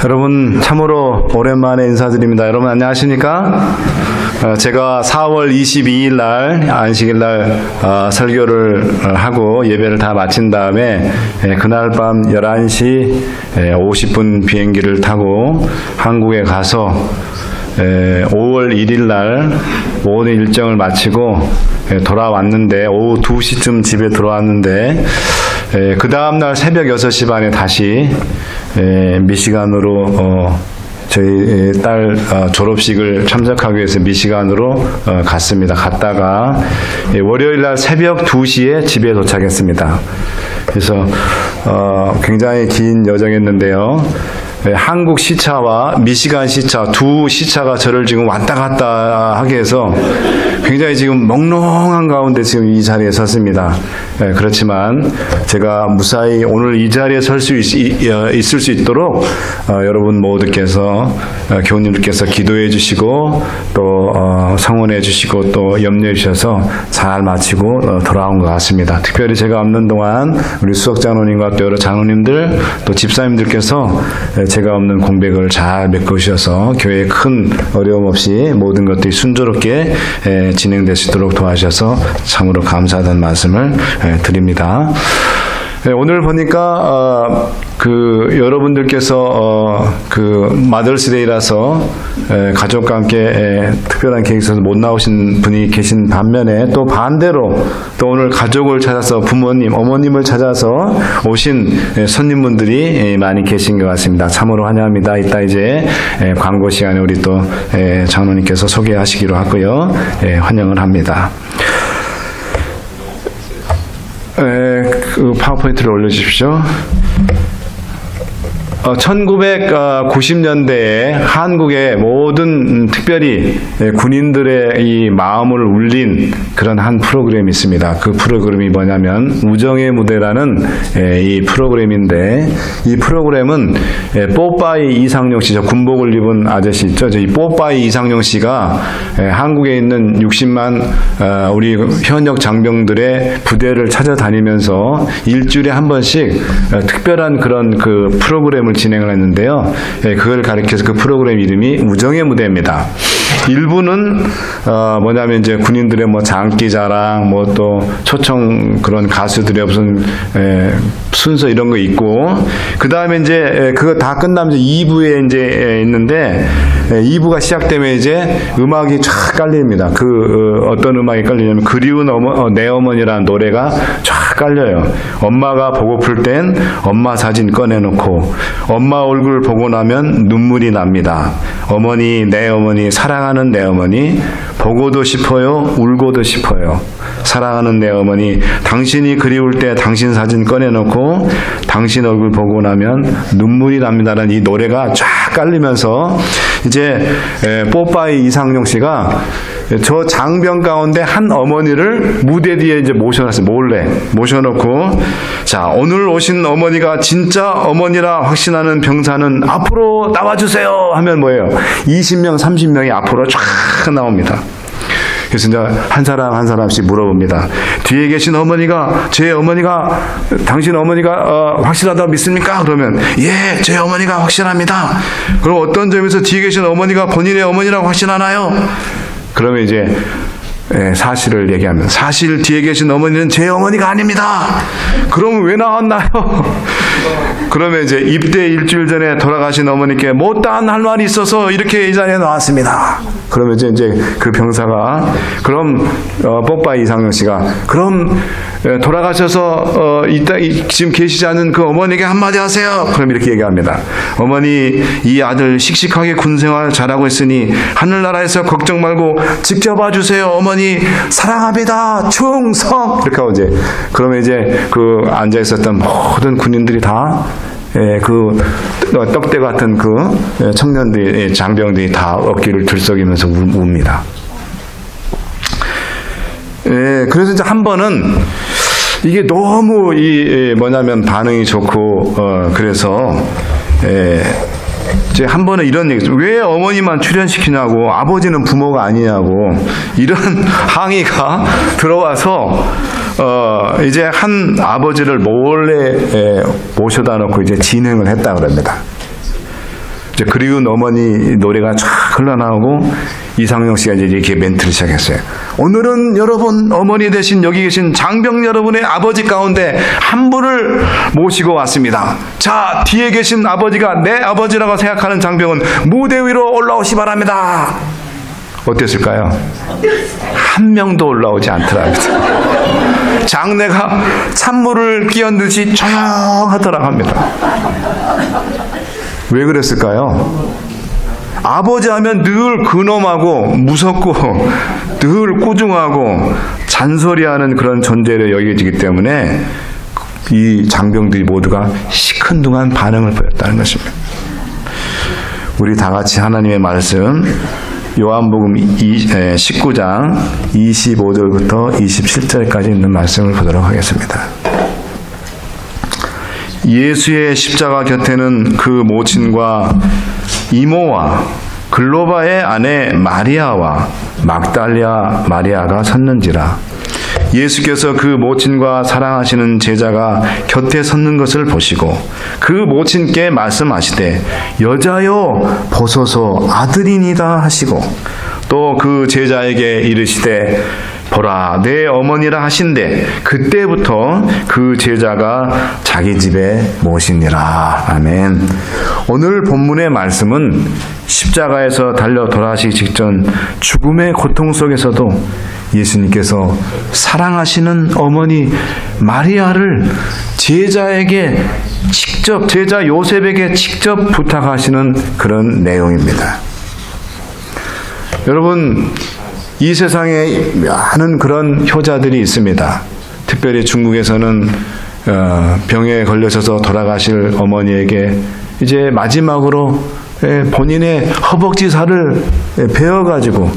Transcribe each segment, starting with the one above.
여러분 참으로 오랜만에 인사드립니다. 여러분 안녕하십니까? 제가 4월 22일 날 안식일 날 설교를 하고 예배를 다 마친 다음에 그날 밤 11시 50분 비행기를 타고 한국에 가서 5월 1일 날 모든 일정을 마치고 돌아왔는데 오후 2시쯤 집에 들어왔는데 그 다음날 새벽 6시 반에 다시 미시간으로 저희 딸 졸업식을 참석하기 위해서 미시간으로 갔습니다. 갔다가 월요일날 새벽 2시에 집에 도착했습니다. 그래서 굉장히 긴 여정이었는데요. 한국 시차와 미시간 시차 두 시차가 저를 지금 왔다 갔다 하게 해서 굉장히 지금 멍롱한 가운데 지금 이 자리에 섰습니다. 그렇지만 제가 무사히 오늘 이 자리에 설 수 있을 수 있도록 여러분 모두께서 교우님들께서 기도해 주시고 또 성원해 주시고 또 염려해 주셔서 잘 마치고 돌아온 것 같습니다. 특별히 제가 없는 동안 우리 수석장로님과 또 여러 장로님들 또 집사님들께서 제가 없는 공백을 잘 메꾸셔서 교회에 큰 어려움 없이 모든 것들이 순조롭게 진행될 수 있도록 도와주셔서 참으로 감사하다는 말씀을 드립니다. 오늘 보니까 여러분들께서 마더스데이라서 가족과 함께 특별한 계획이 있어서 못 나오신 분이 계신 반면에 또 반대로 또 오늘 가족을 찾아서 부모님, 어머님을 찾아서 오신 손님분들이 많이 계신 것 같습니다. 참으로 환영합니다. 이따 이제 광고 시간에 우리 또 장로님께서 소개하시기로 하고요. 환영을 합니다. 그 파워포인트를 올려주십시오. 1990년대에 한국의 모든 특별히 군인들의 이 마음을 울린 그런 한 프로그램이 있습니다. 그 프로그램이 뭐냐면 우정의 무대라는 이 프로그램인데 이 프로그램은 뽀빠이 이상용 씨, 저 군복을 입은 아저씨 있죠. 이 뽀빠이 이상용 씨가 한국에 있는 60만 우리 현역 장병들의 부대를 찾아다니면서 일주일에 한 번씩 특별한 그런 그 프로그램을 진행을 했는데요. 그걸 가리켜서 그 프로그램 이름이 우정의 무대입니다. 일부는 뭐냐면 이제 군인들의 뭐 장기자랑 뭐 또 초청 그런 가수들의 무슨 순서 이런 거 있고 그 다음에 이제 그거 다 끝나면 이제 2부에 이제 있는데 2부가 시작되면 이제 음악이 쫙 깔립니다. 어떤 음악이 깔리냐면 그리운 내 어머니라는 노래가 쫙 깔려요. 엄마가 보고플 땐 엄마 사진 꺼내놓고 엄마 얼굴 보고 나면 눈물이 납니다. 어머니, 내 어머니, 사랑하는 내 어머니, 보고도 싶어요, 울고도 싶어요. 사랑하는 내 어머니, 당신이 그리울 때 당신 사진 꺼내놓고 당신 얼굴 보고 나면 눈물이 납니다라는 이 노래가 쫙 깔리면서 이제 뽀빠이 이상용 씨가 저 장병 가운데 한 어머니를 무대 뒤에 이제 모셔놨어요. 몰래 모셔놓고 자, 오늘 오신 어머니가 진짜 어머니라 확신하는 병사는 앞으로 나와주세요 하면 뭐예요? 20명, 30명이 앞으로 쫙 나옵니다. 그래서 이제 한 사람 한 사람씩 물어봅니다. 뒤에 계신 어머니가 당신 어머니가 확실하다고 믿습니까? 그러면 예, 제 어머니가 확실합니다. 그럼 어떤 점에서 뒤에 계신 어머니가 본인의 어머니라고 확신하나요? 그러면 이제 사실을 얘기하면 사실 뒤에 계신 어머니는 제 어머니가 아닙니다. 그럼 왜 나왔나요? 그러면 이제 입대 일주일 전에 돌아가신 어머니께 못다한 할 말이 있어서 이렇게 이 자리에 나왔습니다. 그러면 이제 그 병사가 그럼 뽀빠이 이상용 씨가 그럼 돌아가셔서 지금 계시지 않은 그 어머니에게 한마디 하세요. 그럼 이렇게 얘기합니다. 어머니, 이 아들 씩씩하게 군생활 잘하고 있으니 하늘나라에서 걱정 말고 직접 와주세요. 어머니 사랑합니다. 충성. 이렇게 하고 이제 그러면 이제 그 앉아 있었던 모든 군인들이 다 그 떡대 같은 그 청년들이 장병들이 다 어깨를 들썩이면서 웁니다. 그래서 이제 한 번은 이게 너무 뭐냐면 반응이 좋고 그래서 이제 한 번은 이런 얘기죠. 왜 어머니만 출연시키냐고, 아버지는 부모가 아니냐고, 이런 항의가 들어와서 이제 한 아버지를 몰래 모셔다 놓고 이제 진행을 했다 그럽니다. 이제 그리운 어머니 노래가 쫙 흘러나오고 이상영 씨가 이제 이렇게 멘트를 시작했어요. 오늘은 여러분 어머니 대신 여기 계신 장병 여러분의 아버지 가운데 한 분을 모시고 왔습니다. 자, 뒤에 계신 아버지가 내 아버지라고 생각하는 장병은 무대 위로 올라오시 바랍니다. 어땠을까요? 한 명도 올라오지 않더랍니다. 장내가 찬물을 끼얹듯이 조용하더라고 합니다. 왜 그랬을까요? 아버지 하면 늘 근엄하고 무섭고 늘 꾸중하고 잔소리하는 그런 존재로 여겨지기 때문에 이 장병들이 모두가 시큰둥한 반응을 보였다는 것입니다. 우리 다 같이 하나님의 말씀 요한복음 19장 25절부터 27절까지 있는 말씀을 보도록 하겠습니다. 예수의 십자가 곁에는 그 모친과 이모와 글로바의 아내 마리아와 막달리아 마리아가 섰는지라. 예수께서 그 모친과 사랑하시는 제자가 곁에 섰는 것을 보시고 그 모친께 말씀하시되 여자여 보소서 아들이니이다 하시고 또 그 제자에게 이르시되 보라 내 어머니라 하신대 그때부터 그 제자가 자기 집에 모시니라. 아멘. 오늘 본문의 말씀은 십자가에서 달려 돌아가시기 직전 죽음의 고통 속에서도 예수님께서 사랑하시는 어머니 마리아를 제자에게 직접, 제자 요셉에게 직접 부탁하시는 그런 내용입니다. 여러분, 이 세상에 많은 그런 효자들이 있습니다. 특별히 중국에서는 병에 걸려서 돌아가실 어머니에게 이제 마지막으로 본인의 허벅지 살을 베어가지고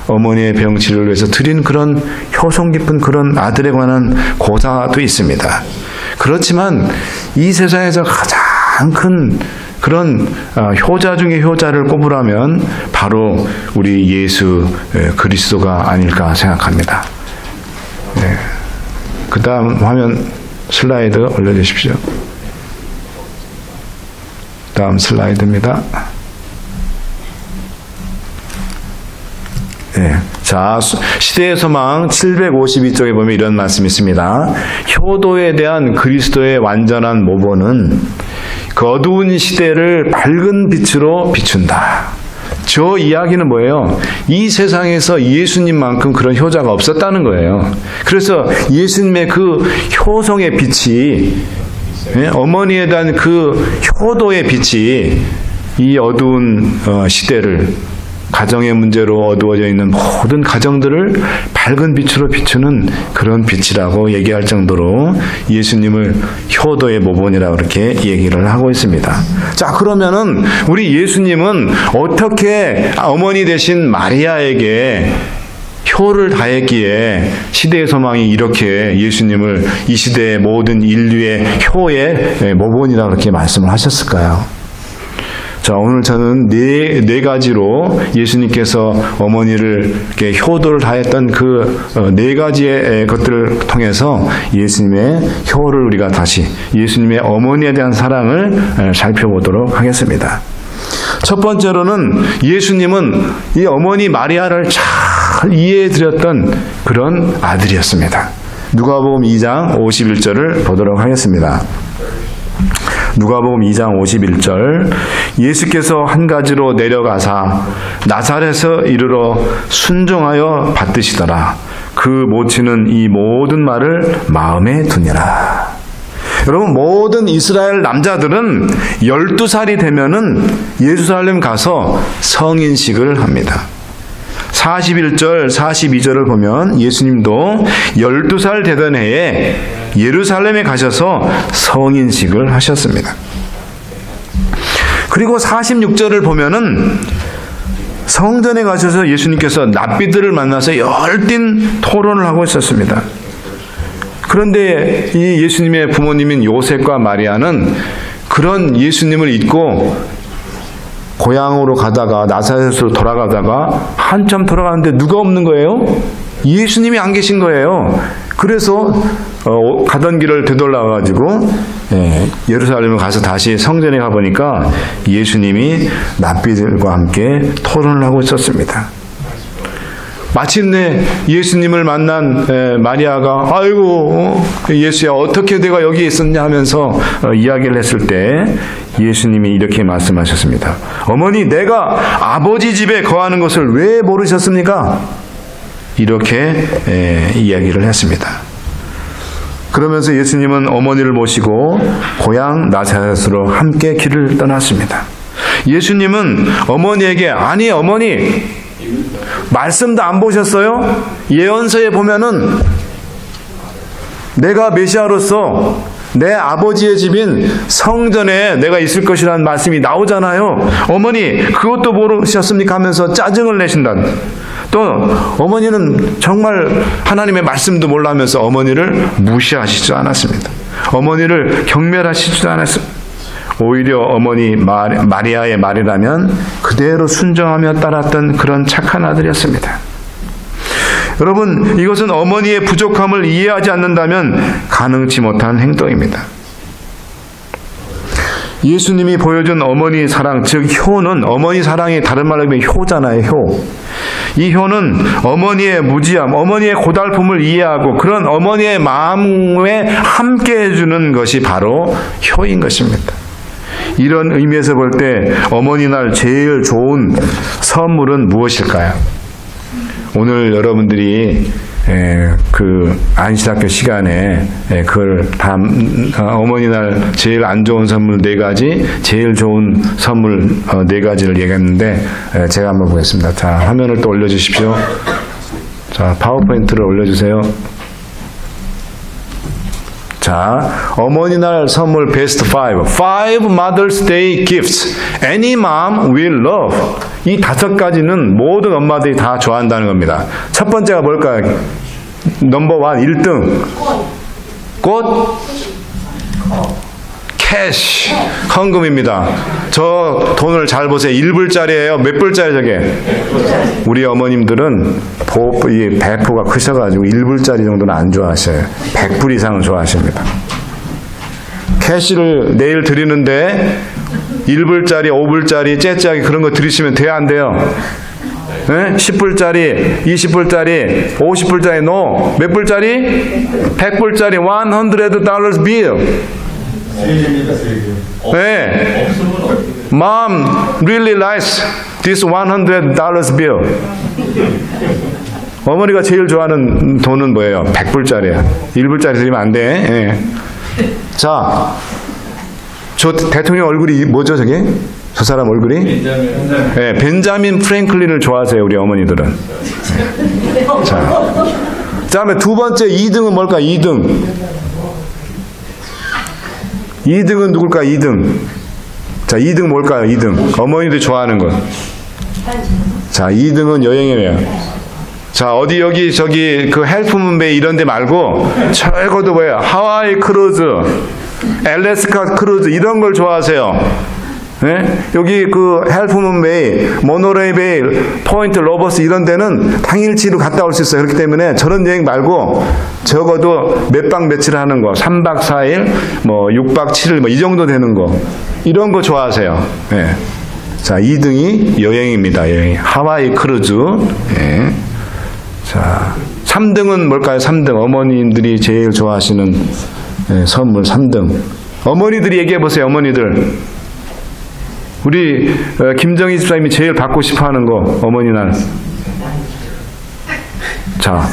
어머니의 병치를 위해서 드린 그런 효성 깊은 그런 아들에 관한 고사도 있습니다. 그렇지만 이 세상에서 가장 큰 그런 효자 중에 효자를 꼽으라면 바로 우리 예수 그리스도가 아닐까 생각합니다. 네. 그 다음 화면 슬라이드 올려주십시오. 다음 슬라이드입니다. 네. 자, 시대의 소망 752쪽에 보면 이런 말씀이 있습니다. 효도에 대한 그리스도의 완전한 모본은 그 어두운 시대를 밝은 빛으로 비춘다. 저 이야기는 뭐예요? 이 세상에서 예수님만큼 그런 효자가 없었다는 거예요. 그래서 예수님의 그 효성의 빛이, 어머니에 대한 그 효도의 빛이 이 어두운 시대를, 가정의 문제로 어두워져 있는 모든 가정들을 밝은 빛으로 비추는 그런 빛이라고 얘기할 정도로 예수님을 효도의 모본이라고 그렇게 얘기를 하고 있습니다. 자, 그러면은 우리 예수님은 어떻게 어머니 되신 마리아에게 효를 다했기에 시대의 소망이 이렇게 예수님을 이 시대의 모든 인류의 효의 모본이라고 그렇게 말씀을 하셨을까요? 자, 오늘 저는 네 가지로 예수님께서 어머니를 이렇게 효도를 다했던 그 네 가지의 것들을 통해서 예수님의 효를 우리가 다시 예수님의 어머니에 대한 사랑을 살펴보도록 하겠습니다. 첫 번째로는 예수님은 이 어머니 마리아를 잘 이해해 드렸던 그런 아들이었습니다. 누가복음 2장 51절을 보도록 하겠습니다. 누가복음 2장 51절 예수께서 한 가지로 내려가사 나사렛에 이르러 순종하여 받드시더라. 그 모친은 이 모든 말을 마음에 두니라. 여러분, 모든 이스라엘 남자들은 12살이 되면은 예루살렘 가서 성인식을 합니다. 41절, 42절을 보면 예수님도 12살 되던 해에 예루살렘에 가셔서 성인식을 하셨습니다. 그리고 46절을 보면은 성전에 가셔서 예수님께서 납비들을 만나서 열띤 토론을 하고 있었습니다. 그런데 이 예수님의 부모님인 요셉과 마리아는 그런 예수님을 잊고 고향으로 가다가 나사렛으로 돌아가다가 한참 돌아가는데 누가 없는 거예요? 예수님이 안 계신 거예요. 그래서 가던 길을 되돌아가지고 예루살렘을 가서 다시 성전에 가보니까 예수님이 랍비들과 함께 토론을 하고 있었습니다. 마침내 예수님을 만난 마리아가 아이고 예수야 어떻게 내가 여기 있었냐 하면서 이야기를 했을 때 예수님이 이렇게 말씀하셨습니다. 어머니 내가 아버지 집에 거하는 것을 왜 모르셨습니까? 이렇게 이야기를 했습니다. 그러면서 예수님은 어머니를 모시고 고향 나사렛으로 함께 길을 떠났습니다. 예수님은 어머니에게 아니 어머니 말씀도 안 보셨어요? 예언서에 보면은 내가 메시아로서 내 아버지의 집인 성전에 내가 있을 것이라는 말씀이 나오잖아요. 어머니 그것도 모르셨습니까? 하면서 짜증을 내신다. 또 어머니는 정말 하나님의 말씀도 몰라 하면서 어머니를 무시하시지도 않았습니다. 어머니를 경멸하시지도 않았습니다. 오히려 어머니 마리아의 말이라면 그대로 순종하며 따랐던 그런 착한 아들이었습니다. 여러분 이것은 어머니의 부족함을 이해하지 않는다면 가능치 못한 행동입니다. 예수님이 보여준 어머니 사랑, 즉 효는 어머니 사랑이 다른 말로 하면 효잖아요. 효. 이 효는 어머니의 무지함, 어머니의 고달픔을 이해하고 그런 어머니의 마음에 함께 해주는 것이 바로 효인 것입니다. 이런 의미에서 볼 때 어머니날 제일 좋은 선물은 무엇일까요? 오늘 여러분들이 그 안식학교 시간에 그걸 다 어머니날 제일 안 좋은 선물 4가지, 제일 좋은 선물 4가지를 얘기했는데 제가 한번 보겠습니다. 자, 화면을 또 올려주십시오. 자, 파워포인트를 올려주세요. 자, 어머니날 선물 베스트 5. 5 Mother's Day gifts any mom will love. 이 5가지는 모든 엄마들이 다 좋아한다는 겁니다. 첫 번째가 뭘까요? 넘버 1, 1등. 꽃? 캐시. 헌금입니다. 저 돈을 잘 보세요. 1불짜리예요. 몇 불짜리 저게? 우리 어머님들은 이 배포가 크셔가지고 1불짜리 정도는 안 좋아하셔요. 100불 이상은 좋아하십니다. 캐시를 내일 드리는데 1불짜리, 5불짜리, 째짜기 그런 거 드리시면 돼요? 안 돼요? 네? 10불짜리, 20불짜리, 50불짜리 no. 몇 불짜리? 100불짜리 $100 bill. 네. Mom really likes this $100 bill. 어머니가 제일 좋아하는 돈은 뭐예요? 100불짜리야. 1불짜리 드리면 안 돼. 네. 자, 저 대통령 얼굴이 뭐죠, 저게? 저 사람 얼굴이? 네, 벤자민 프랭클린을 좋아하세요, 우리 어머니들은. 자, 다음에 두 번째 2등은 뭘까? 2등. 2등은 누굴까? 2등. 자, 2등 뭘까요? 2등. 어머니들이 좋아하는 것. 자, 2등은 여행이네요. 자, 어디 여기 저기 그 헬프문베이 이런 데 말고 최고도 뭐예요? 하와이 크루즈, 알래스카 크루즈 이런 걸 좋아하세요. 네? 여기 그 헬프문베이, 모노레일베이, 포인트 로버스 이런 데는 당일치로 갔다 올 수 있어요. 그렇기 때문에 저런 여행 말고 적어도 몇 박 며칠 하는 거, 3박 4일, 뭐 6박 7일 뭐 이 정도 되는 거 이런 거 좋아하세요. 네. 자, 2등이 여행입니다. 여행. 하와이 크루즈. 네. 자, 3등은 뭘까요? 3등. 어머님들이 제일 좋아하시는 선물 3등. 어머니들이 얘기해 보세요. 어머니들. 우리 김정희 집사님이 제일 받고 싶어하는 거 어머니날. 자.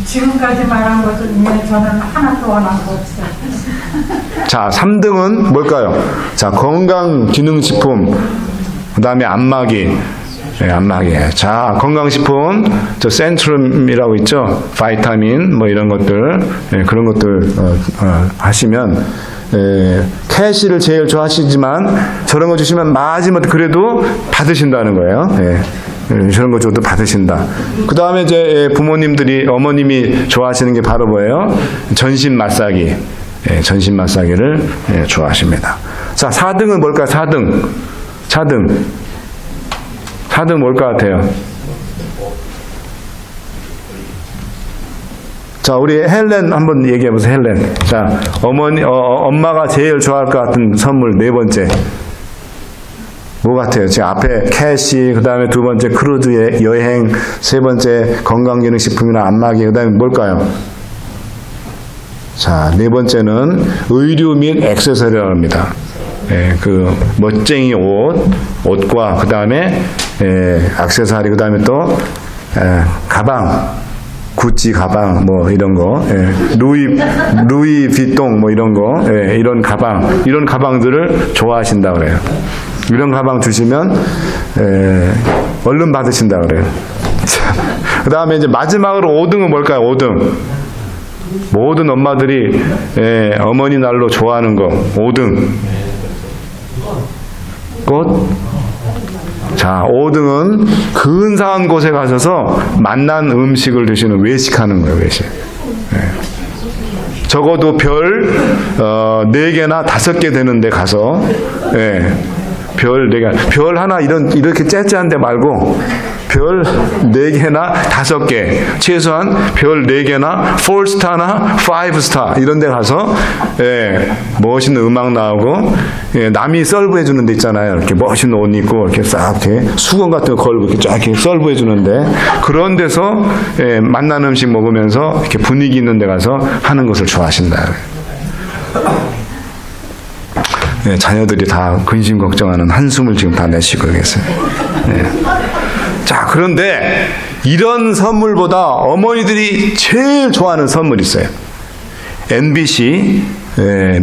지금까지 말한 것 중에 저는 하나도 원한 거 없어요. 자, 3등은 뭘까요? 자, 건강기능식품. 그 다음에 안마기. 네, 안마기. 자, 건강식품. 저 센트럼이라고 있죠. 바이타민 뭐 이런 것들. 네, 그런 것들 하시면 캐시를 제일 좋아하시지만 저런 거 주시면 마지막에 그래도 받으신다는 거예요. 네. 저런 거 줘도 받으신다. 그 다음에 이제 부모님들이 어머님이 좋아하시는 게 바로 뭐예요? 전신 마사지. 네, 전신 마사지를 좋아하십니다. 자, 4등은 뭘까요? 4등. 4등 뭘 것 같아요? 자, 우리 헬렌 한번 얘기해보세요. 헬렌. 자, 엄마가 제일 좋아할 것 같은 선물 네 번째. 뭐 같아요? 지금 앞에 캐시, 그 다음에 두 번째 크루즈 여행, 세 번째 건강기능식품이나 안마기, 그 다음에 뭘까요? 자, 네 번째는 의류 및 액세서리라고 합니다. 예, 그 멋쟁이 옷과 그 다음에 액세서리, 그 다음에 또 가방, 구찌 가방 뭐 이런 거, 루이 비통 뭐 이런 거, 이런 가방들을 좋아하신다 그래요. 이런 가방 주시면 얼른 받으신다 그래요. 그 다음에 이제 마지막으로 5등은 뭘까요? 5등. 모든 엄마들이 어머니 날로 좋아하는 거 5등. 꽃. 자, 5등은 근사한 곳에 가셔서 맛난 음식을 드시는 외식하는 거예요. 외식. 적어도 별 4개나 5개 되는 데 가서 별 4개, 별 하나 이렇게 째째한 데 말고 별 4개나 5개, 최소한 별 4개나 4스타나 5스타 이런 데 가서 멋있는 음악 나오고 남이 서브해 주는 데 있잖아요. 이렇게 멋있는 옷 입고 이렇게 싹 이렇게 수건 같은 거 걸고 이렇게 쫙 이렇게 서브해 주는데 그런 데서 맛난 음식 먹으면서 이렇게 분위기 있는 데 가서 하는 것을 좋아하신다. 자녀들이 다 근심 걱정하는 한숨을 지금 다 내쉬고 계세요. 자, 그런데 이런 선물보다 어머니들이 제일 좋아하는 선물이 있어요. NBC,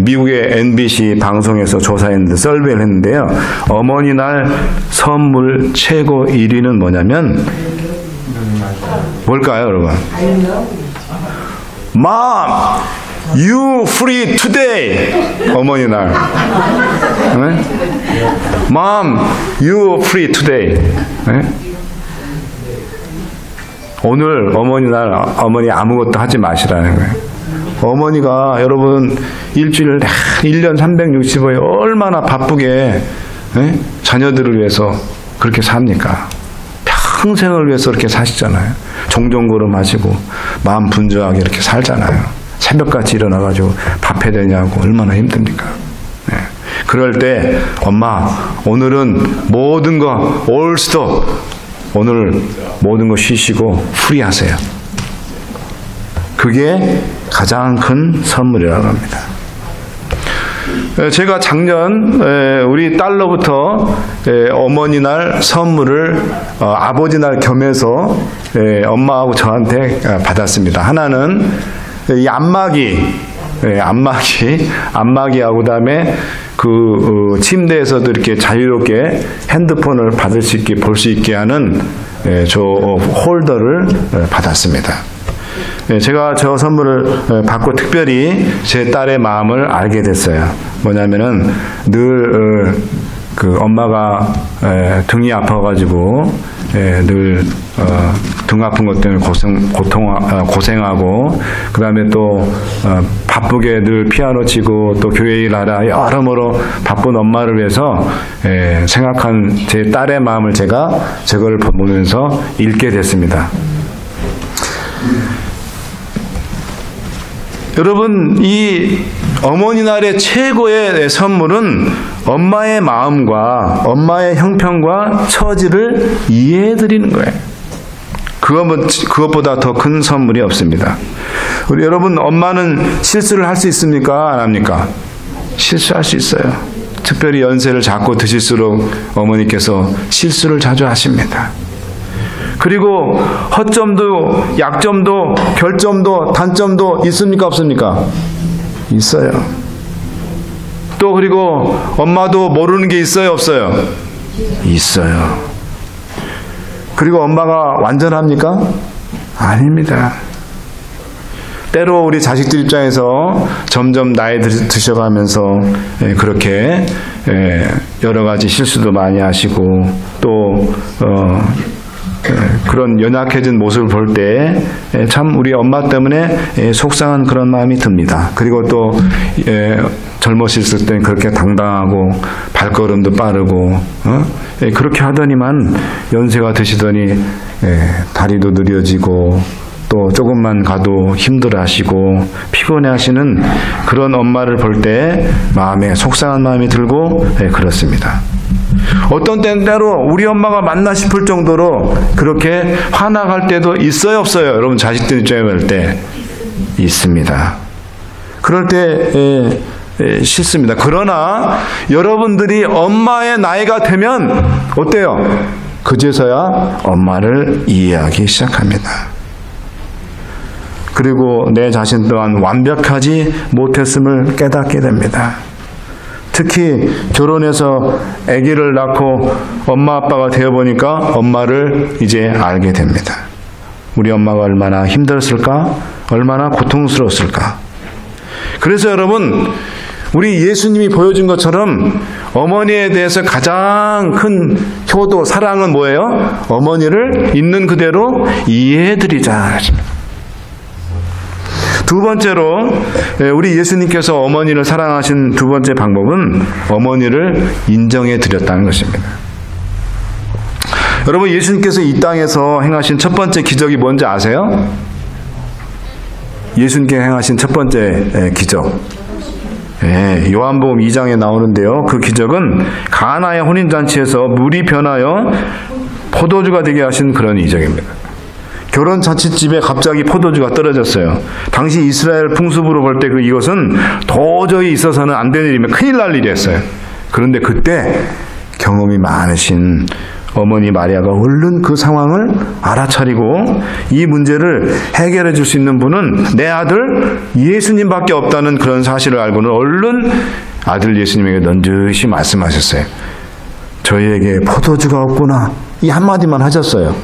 미국의 NBC 방송에서 조사했는데, 설베이를 했는데요. 어머니날 선물 최고 1위는 뭐냐면, 뭘까요, 여러분? Mom, you free today. 어머니날. Mom, you free today. 오늘 어머니날 어머니 아무것도 하지 마시라는 거예요. 어머니가 여러분 일주일 1년 365일 얼마나 바쁘게 자녀들을 위해서 그렇게 삽니까? 평생을 위해서 그렇게 사시잖아요. 종종걸음하시고 마음 분주하게 이렇게 살잖아요. 새벽같이 일어나가지고 밥 해야 되냐고 얼마나 힘듭니까? 그럴 때 엄마 오늘은 모든 거 all stop, 오늘 모든 거 쉬시고 프리하세요. 그게 가장 큰 선물이라고 합니다. 제가 작년 우리 딸로부터 어머니날 선물을 아버지 날 겸해서 엄마하고 저한테 받았습니다. 하나는 이 안마기하고 그다음에 그 침대에서도 이렇게 자유롭게 핸드폰을 받을 수 있게 볼 수 있게 하는 저 홀더를 받았습니다. 제가 저 선물을 받고 특별히 제 딸의 마음을 알게 됐어요. 뭐냐면은 늘 그 엄마가 등이 아파가지고 늘 등 아픈 것 때문에 고생하고 그 다음에 또 바쁘게 늘 피아노 치고 또 교회 일하라 여러모로 바쁜 엄마를 위해서 생각한 제 딸의 마음을 제가 저걸 보면서 읽게 됐습니다. 여러분, 이 어머니날의 최고의 선물은 엄마의 마음과 엄마의 형편과 처지를 이해해드리는 거예요. 그것보다 더 큰 선물이 없습니다. 우리 여러분, 엄마는 실수를 할 수 있습니까? 안 합니까? 실수할 수 있어요. 특별히 연세를 잡고 드실수록 어머니께서 실수를 자주 하십니다. 그리고 허점도 약점도 결점도 단점도 있습니까? 없습니까? 있어요. 또 그리고 엄마도 모르는 게 있어요? 없어요? 있어요. 그리고 엄마가 완전합니까? 아닙니다. 때로 우리 자식들 입장에서 점점 나이 드셔가면서 그렇게 여러 가지 실수도 많이 하시고 또 그런 연약해진 모습을 볼 때 참 우리 엄마 때문에 속상한 그런 마음이 듭니다. 그리고 또 젊으셨을 때 그렇게 당당하고 발걸음도 빠르고 그렇게 하더니만 연세가 드시더니 다리도 느려지고 또 조금만 가도 힘들어하시고 피곤해하시는 그런 엄마를 볼 때 마음에 속상한 마음이 들고 그렇습니다. 어떤 때는 때로 우리 엄마가 맞나 싶을 정도로 그렇게 화나갈 때도 있어요, 없어요? 여러분 자식들 입장에 볼 때 있습니다. 그럴 때 싫습니다. 그러나 여러분들이 엄마의 나이가 되면 어때요? 그제서야 엄마를 이해하기 시작합니다. 그리고 내 자신 또한 완벽하지 못했음을 깨닫게 됩니다. 특히 결혼해서 아기를 낳고 엄마 아빠가 되어보니까 엄마를 이제 알게 됩니다. 우리 엄마가 얼마나 힘들었을까? 얼마나 고통스러웠을까? 그래서 여러분, 우리 예수님이 보여준 것처럼 어머니에 대해서 가장 큰 효도, 사랑은 뭐예요? 어머니를 있는 그대로 이해해드리자. 두 번째로 우리 예수님께서 어머니를 사랑하신 두 번째 방법은 어머니를 인정해 드렸다는 것입니다. 여러분, 예수님께서 이 땅에서 행하신 첫 번째 기적이 뭔지 아세요? 예수님께서 행하신 첫 번째 기적, 요한복음 2장에 나오는데요. 그 기적은 가나의 혼인잔치에서 물이 변하여 포도주가 되게 하신 그런 이적입니다. 결혼 잔치집에 갑자기 포도주가 떨어졌어요. 당시 이스라엘 풍습으로 볼 때 이것은 도저히 있어서는 안 되는 일이면 큰일 날 일이었어요. 그런데 그때 경험이 많으신 어머니 마리아가 얼른 그 상황을 알아차리고 이 문제를 해결해 줄 수 있는 분은 내 아들 예수님밖에 없다는 그런 사실을 알고는 얼른 아들 예수님에게 넌지시 말씀하셨어요. 저희에게 포도주가 없구나, 이 한마디만 하셨어요.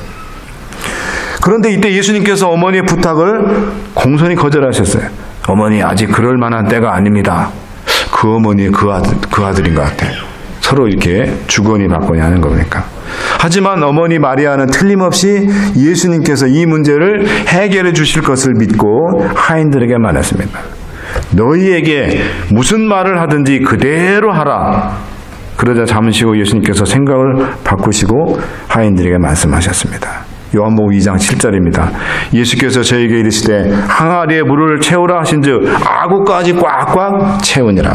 그런데 이때 예수님께서 어머니의 부탁을 공손히 거절하셨어요. 어머니, 아직 그럴 만한 때가 아닙니다. 그 어머니의 그 아들인 것 같아요. 서로 이렇게 주거니 받거니 하는 거니까. 하지만 어머니 마리아는 틀림없이 예수님께서 이 문제를 해결해 주실 것을 믿고 하인들에게 말했습니다. 너희에게 무슨 말을 하든지 그대로 하라. 그러자 잠시 후 예수님께서 생각을 바꾸시고 하인들에게 말씀하셨습니다. 요한복음 2장 7절입니다. 예수께서 저에게 이르시되 항아리에 물을 채우라 하신즉 아구까지 꽉꽉 채우니라.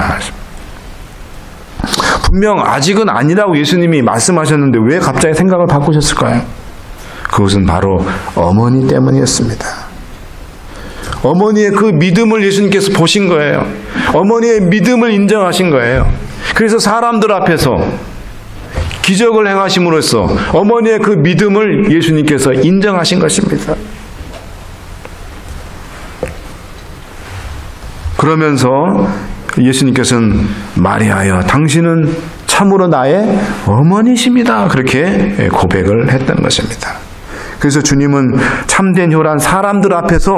분명 아직은 아니라고 예수님이 말씀하셨는데 왜 갑자기 생각을 바꾸셨을까요? 그것은 바로 어머니 때문이었습니다. 어머니의 그 믿음을 예수님께서 보신 거예요. 어머니의 믿음을 인정하신 거예요. 그래서 사람들 앞에서 기적을 행하심으로써 어머니의 그 믿음을 예수님께서 인정하신 것입니다. 그러면서 예수님께서는 마리아여, 당신은 참으로 나의 어머니십니다. 그렇게 고백을 했던 것입니다. 그래서 주님은 참된 효란 사람들 앞에서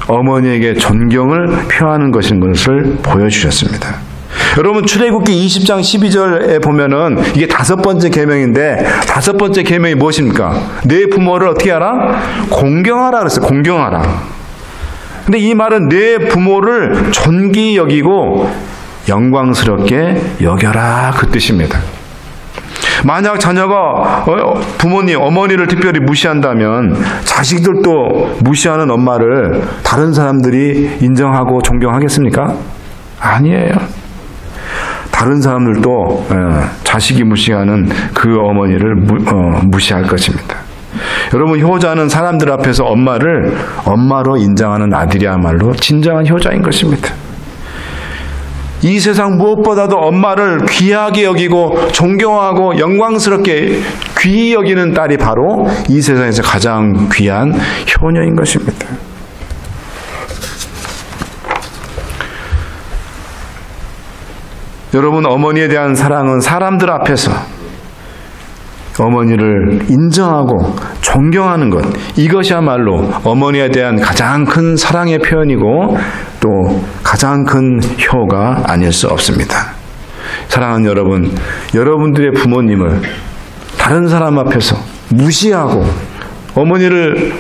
어머니에게 존경을 표하는 것인 것을 보여주셨습니다. 여러분, 출애굽기 20장 12절에 보면은 이게 5번째 계명인데 5번째 계명이 무엇입니까? 내 부모를 어떻게 하라? 공경하라 그랬어요. 공경하라. 근데 이 말은 내 부모를 존귀 여기고 영광스럽게 여겨라, 그 뜻입니다. 만약 자녀가 부모님, 어머니를 특별히 무시한다면 자식들도 무시하는 엄마를 다른 사람들이 인정하고 존경하겠습니까? 아니에요. 다른 사람들도 자식이 무시하는 그 어머니를 무시할 것입니다. 여러분, 효자는 사람들 앞에서 엄마를 엄마로 인정하는 아들이야말로 진정한 효자인 것입니다. 이 세상 무엇보다도 엄마를 귀하게 여기고 존경하고 영광스럽게 귀히 여기는 딸이 바로 이 세상에서 가장 귀한 효녀인 것입니다. 여러분, 어머니에 대한 사랑은 사람들 앞에서 어머니를 인정하고 존경하는 것, 이것이야말로 어머니에 대한 가장 큰 사랑의 표현이고 또 가장 큰 효가 아닐 수 없습니다. 사랑하는 여러분, 여러분들의 부모님을 다른 사람 앞에서 무시하고 어머니를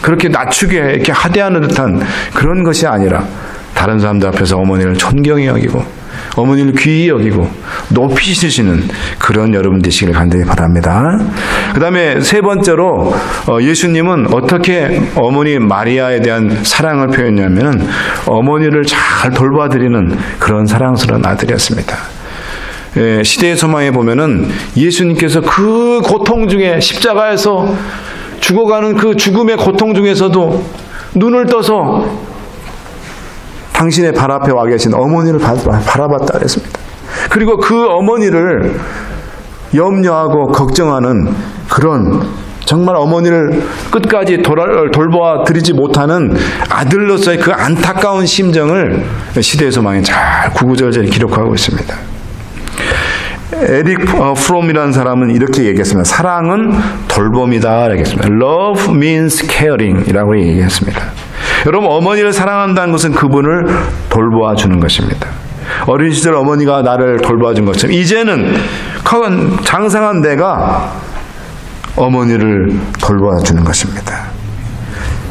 그렇게 낮추게 이렇게 하대하는 듯한 그런 것이 아니라 다른 사람들 앞에서 어머니를 존경히 여기고 어머니를 귀히 여기고 높이 쓰시는 그런 여러분 되시길 간절히 바랍니다. 그 다음에 세 번째로 예수님은 어떻게 어머니 마리아에 대한 사랑을 표현했냐면 어머니를 잘 돌봐드리는 그런 사랑스러운 아들이었습니다. 시대의 소망에 보면은 예수님께서 그 고통 중에 십자가에서 죽어가는 그 죽음의 고통 중에서도 눈을 떠서 당신의 발 앞에 와 계신 어머니를 바라봤다 그랬습니다. 그리고 그 어머니를 염려하고 걱정하는 그런 정말 어머니를 끝까지 돌보아 드리지 못하는 아들로서의 그 안타까운 심정을 시대의 소망에 잘 구구절절 기록하고 있습니다. 에릭 프롬이라는 사람은 이렇게 얘기했습니다. 사랑은 돌봄이다 얘기했습니다. Love means caring 이라고 얘기했습니다. 여러분, 어머니를 사랑한다는 것은 그분을 돌보아 주는 것입니다. 어린 시절 어머니가 나를 돌봐 준 것처럼 이제는 장성한 내가 어머니를 돌봐 주는 것입니다.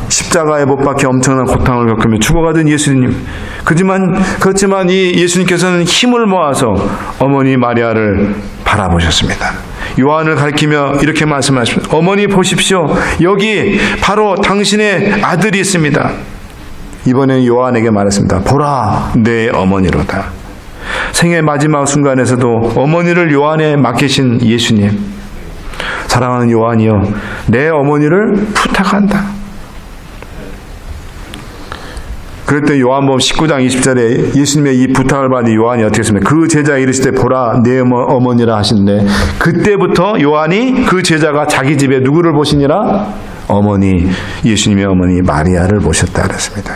십자가에 못 박혀 엄청난 고통을 겪으며 죽어가던 예수님. 그렇지만 이 예수님께서는 힘을 모아서 어머니 마리아를 바라보셨습니다. 요한을 가리키며 이렇게 말씀하십니다. 어머니 보십시오. 여기 바로 당신의 아들이 있습니다. 이번에는 요한에게 말했습니다. 보라, 내 어머니로다. 생의 마지막 순간에서도 어머니를 요한에 맡기신 예수님. 사랑하는 요한이여, 내 어머니를 부탁한다. 그랬더니 요한복음 19장 20절에 예수님의 이 부탁을 받은 요한이 어떻게 했습니까? 그 제자 이르시되 보라 내 어머니라 하신데 그때부터 요한이 그 제자가 자기 집에 누구를 보시니라? 어머니, 예수님의 어머니 마리아를 보셨다 그랬습니다.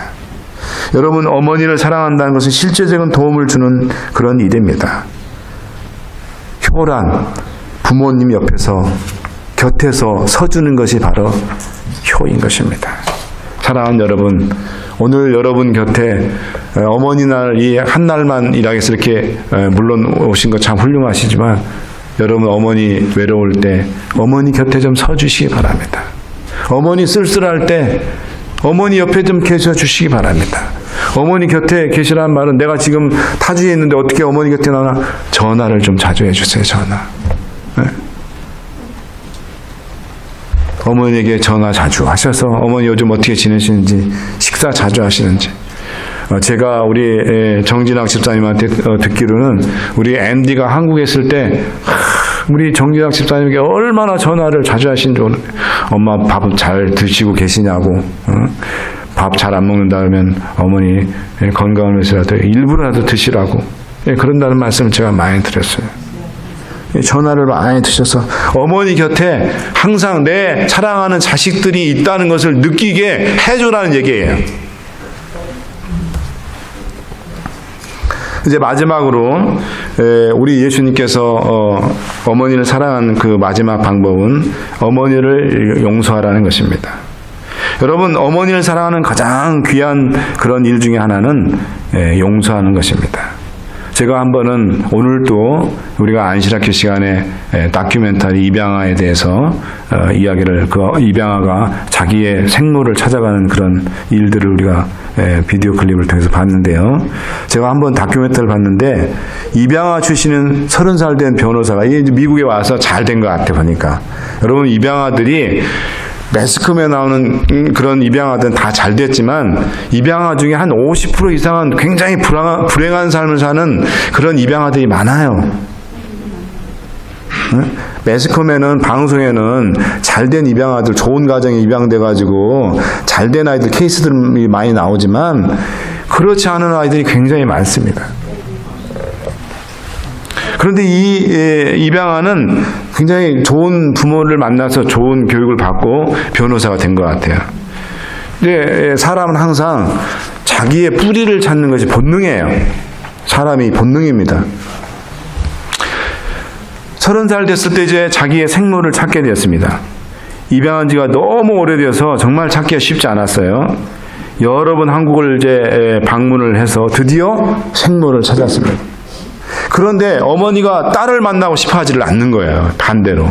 여러분, 어머니를 사랑한다는 것은 실제적인 도움을 주는 그런 일입니다. 효란 부모님 옆에서 곁에서 서주는 것이 바로 효인 것입니다. 사랑하는 여러분, 오늘 여러분 곁에 어머니 날 이 한 날만 일하겠어 이렇게 물론 오신 거 참 훌륭하시지만 여러분 어머니 외로울 때 어머니 곁에 좀 서주시기 바랍니다. 어머니 쓸쓸할 때 어머니 옆에 좀 계셔 주시기 바랍니다. 어머니 곁에 계시라는 말은 내가 지금 타주에 있는데 어떻게 어머니 곁에 나나? 전화를 좀 자주 해주세요. 전화. 네. 어머니에게 전화 자주 하셔서 어머니 요즘 어떻게 지내시는지, 식사 자주 하시는지. 제가 우리 정진학 집사님한테 듣기로는 우리 앤디가 한국에 있을 때 우리 정진학 집사님에게 얼마나 전화를 자주 하신지 모르겠어요. 엄마 밥 잘 드시고 계시냐고. 밥 잘 안 먹는다 그러면 어머니 건강을 위해서라도 일부라도 드시라고. 그런다는 말씀을 제가 많이 드렸어요. 전화를 많이 드셔서 어머니 곁에 항상 내 사랑하는 자식들이 있다는 것을 느끼게 해주라는 얘기예요. 이제 마지막으로 우리 예수님께서 어머니를 사랑하는 그 마지막 방법은 어머니를 용서하라는 것입니다. 여러분, 어머니를 사랑하는 가장 귀한 그런 일 중에 하나는 용서하는 것입니다. 제가 한 번은 오늘도 우리가 안식학교 시간에 다큐멘터리 입양아에 대해서 이야기를, 그 입양아가 자기의 생로를 찾아가는 그런 일들을 우리가 비디오 클립을 통해서 봤는데요. 제가 한 번 다큐멘터리를 봤는데 입양아 출신은 30살 된 변호사가 미국에 와서 잘 된 것 같아 보니까. 여러분, 입양아들이 매스컴에 나오는 그런 입양아들은 다 잘 됐지만 입양아 중에 한 50% 이상은 굉장히 불행한 삶을 사는 그런 입양아들이 많아요. 매스컴에는, 방송에는 잘된 입양아들, 좋은 가정에 입양돼가지고 잘된 아이들 케이스들이 많이 나오지만 그렇지 않은 아이들이 굉장히 많습니다. 그런데 이 입양아는 굉장히 좋은 부모를 만나서 좋은 교육을 받고 변호사가 된 것 같아요. 근데 사람은 항상 자기의 뿌리를 찾는 것이 본능이에요. 사람이 본능입니다. 30살 됐을 때 이제 자기의 생로를 찾게 되었습니다. 입양한 지가 너무 오래되어서 정말 찾기가 쉽지 않았어요. 여러 번 한국을 이제 방문을 해서 드디어 생로를 찾았습니다. 그런데 어머니가 딸을 만나고 싶어 하지를 않는 거예요. 반대로.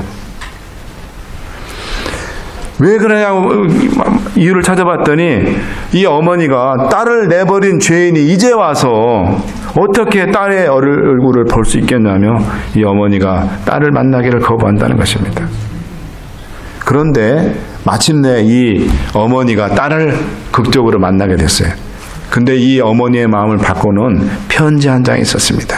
왜 그러냐고 이유를 찾아봤더니 이 어머니가 딸을 내버린 죄인이 이제 와서 어떻게 딸의 얼굴을 볼 수 있겠냐며 이 어머니가 딸을 만나기를 거부한다는 것입니다. 그런데 마침내 이 어머니가 딸을 극적으로 만나게 됐어요. 근데 이 어머니의 마음을 바꿔놓은 편지 한 장이 있었습니다.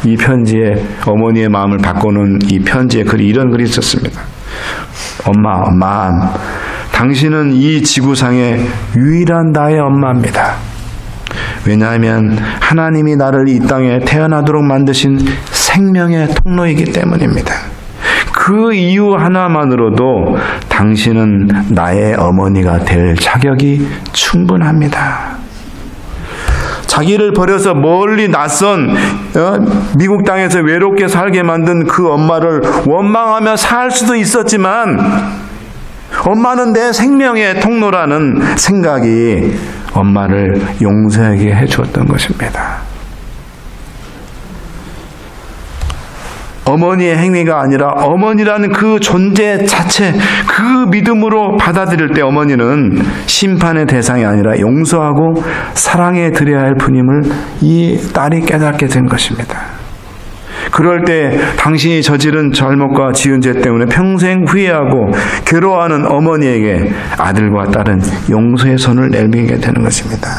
이 편지에 어머니의 마음을 바꿔놓은 이 편지에 이런 글이 있었습니다. 엄마, 당신은 이 지구상의 유일한 나의 엄마입니다. 왜냐하면 하나님이 나를 이 땅에 태어나도록 만드신 생명의 통로이기 때문입니다. 그 이유 하나만으로도 당신은 나의 어머니가 될 자격이 충분합니다. 자기를 버려서 멀리 낯선 미국 땅에서 외롭게 살게 만든 그 엄마를 원망하며 살 수도 있었지만 엄마는 내 생명의 통로라는 생각이 엄마를 용서하게 해주었던 것입니다. 어머니의 행위가 아니라 어머니라는 그 존재 자체, 그 믿음으로 받아들일 때 어머니는 심판의 대상이 아니라 용서하고 사랑해 드려야 할 분임을 이 딸이 깨닫게 된 것입니다. 그럴 때 당신이 저지른 잘못과 지은 죄 때문에 평생 후회하고 괴로워하는 어머니에게 아들과 딸은 용서의 손을 내밀게 되는 것입니다.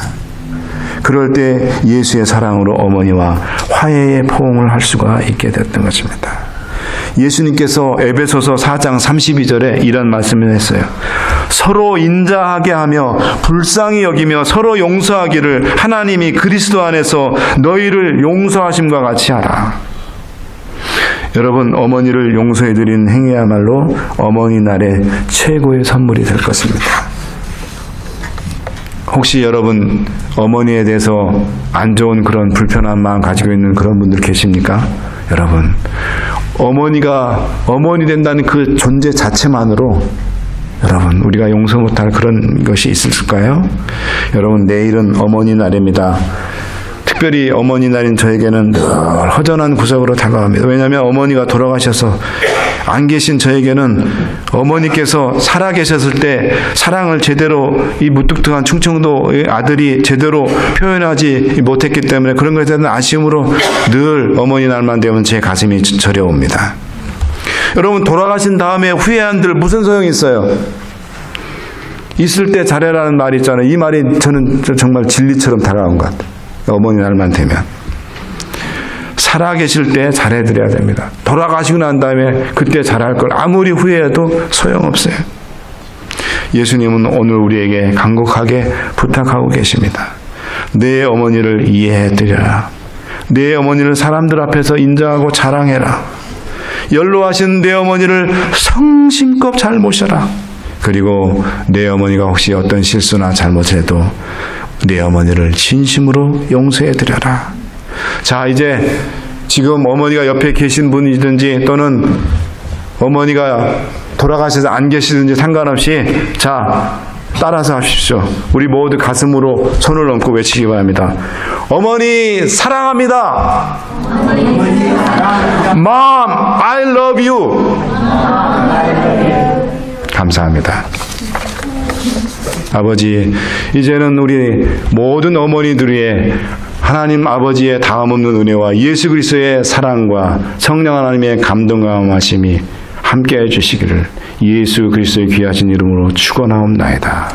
그럴 때 예수의 사랑으로 어머니와 화해의 포옹을 할 수가 있게 됐던 것입니다. 예수님께서 에베소서 4장 32절에 이런 말씀을 했어요. 서로 인자하게 하며 불쌍히 여기며 서로 용서하기를 하나님이 그리스도 안에서 너희를 용서하심과 같이 하라. 여러분, 어머니를 용서해드린 행위야말로 어머니 날의 최고의 선물이 될 것입니다. 혹시 여러분 어머니에 대해서 안 좋은 그런 불편한 마음 가지고 있는 그런 분들 계십니까? 여러분, 어머니가 어머니 된다는 그 존재 자체만으로 여러분 우리가 용서 못할 그런 것이 있을까요? 여러분, 내일은 어머니 날입니다. 특별히 어머니 날인 저에게는 늘 허전한 구석으로 다가갑니다. 왜냐하면 어머니가 돌아가셔서 안 계신 저에게는 어머니께서 살아 계셨을 때 사랑을 제대로 이 무뚝뚝한 충청도의 아들이 제대로 표현하지 못했기 때문에 그런 것에 대한 아쉬움으로 늘 어머니 날만 되면 제 가슴이 저려옵니다. 여러분, 돌아가신 다음에 후회한들 무슨 소용이 있어요? 있을 때 잘해라는 말이 있잖아요. 이 말이 저는 정말 진리처럼 다가온 것 같아요. 어머니 날만 되면 살아계실 때 잘해드려야 됩니다. 돌아가시고 난 다음에 그때 잘할 걸 아무리 후회해도 소용없어요. 예수님은 오늘 우리에게 간곡하게 부탁하고 계십니다. 내 어머니를 이해해드려라. 내 어머니를 사람들 앞에서 인정하고 자랑해라. 연로하신 내 어머니를 성심껏 잘 모셔라. 그리고 내 어머니가 혹시 어떤 실수나 잘못을 해도 내 어머니를 진심으로 용서해드려라. 자, 이제 지금 어머니가 옆에 계신 분이든지 또는 어머니가 돌아가셔서 안 계시든지 상관없이 자, 따라서 하십시오. 우리 모두 가슴으로 손을 얹고 외치기 바랍니다. 어머니 사랑합니다. Mom, I love you. 감사합니다. 아버지, 이제는 우리 모든 어머니들의 하나님 아버지의 다함없는 은혜와 예수 그리스도의 사랑과 성령 하나님의 감동감하심이 함께해 주시기를 예수 그리스도의 귀하신 이름으로 축원하옵나이다.